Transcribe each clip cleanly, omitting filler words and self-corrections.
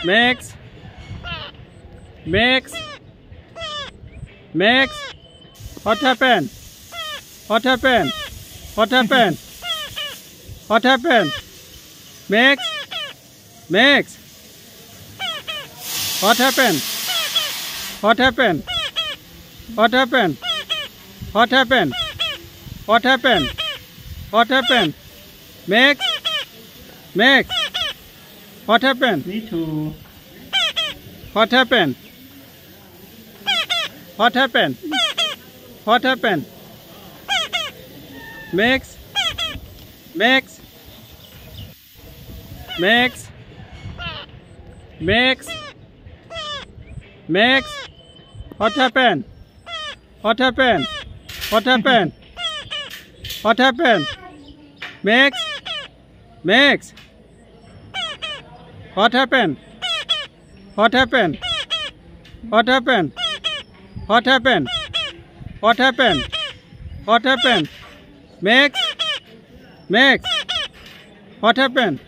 Mix. Mix. Mix. What happened? What happened? What happened? What happened? Mix. Mix. What happened? What happened? What happened? What happened? What happened? What happened? Mix. Mix. What happened? Me too. What happened? What happened? What happened? Mix. Mix. Mix. Mix. Mix. What happened? What happened? What happened? What happened? Mix. Mix. What happened? What happened? What happened? What happened? What happened? What happened? Mix. Mix. What happened?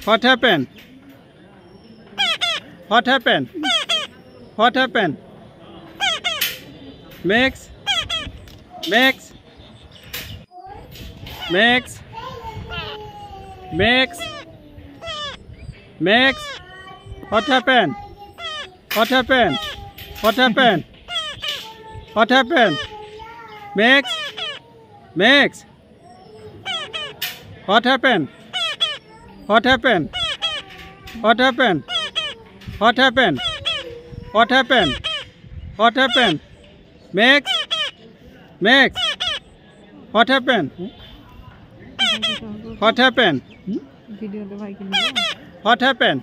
What happened? What happened? What happened? Mix. Mix. Mix. Mix. Mix. What happened? What happened? What happened? What happened? Mix. Mix. What happened? What happened? What happened? What happened? What happened? What happened? Mix. Mix. What happened? What happened? What happened?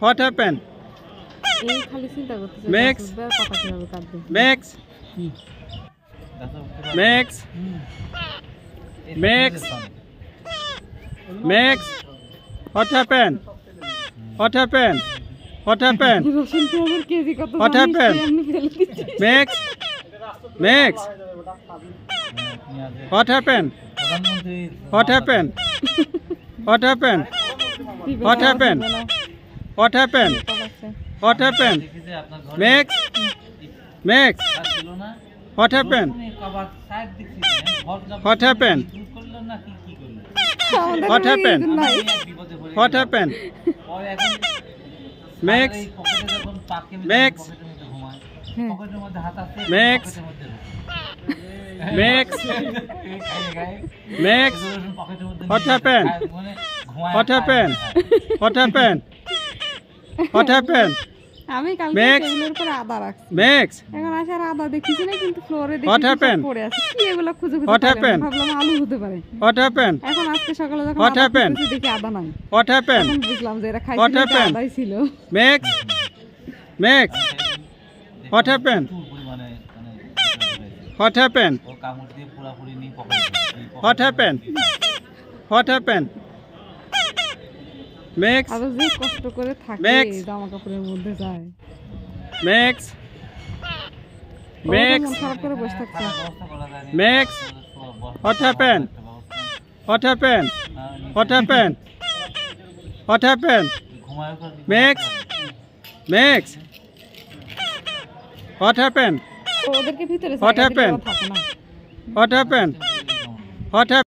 What happened? Mix. Mix. Mix. Mix. Mix. What happened? What happened? What happened? What happened? Mix. Mix. What happened? What happened? What happened? What happened? What happened? What happened? Mix. Mix. What happened? What happened? What happened? What happened? Mix. Mix. Mix. Mix. Mix. What happened? What happened? What happened? What happened? আমি কালকে টেবিলের উপর আদা রাখছি Mix. এখন আসার আদা দেখতেছি না কিন্তু ফ্লোরে What দেখতেছি happened? সব পড়ে আছে কি এগুলো খুঁজে খুঁজে What পাইলাম না। happened? ভাবলাম আলু হতে পারে What happened? এখন আজকে সকালে যখন What আদা happened? খুঁজতেছি দেখি আদা নাই What happened? এখন বুঝলাম যে এরা What খাইছিল happened? আদাই ছিল Mix. Mix. What happened? What happened? What happened? What happened? Mix. আদা যে কষ্ট করে থাকে Mix. জামা কাপড়ের মধ্যে যায় Mix. Mix. মন খারাপ করে বসে থাকছে Mix. What happened? What happened? What happened? What happened? Mix. Mix. What happened? ওদেরকে ভিতরে What জায়গা দিলে happened? ওরা থাকে না What happened? What happened?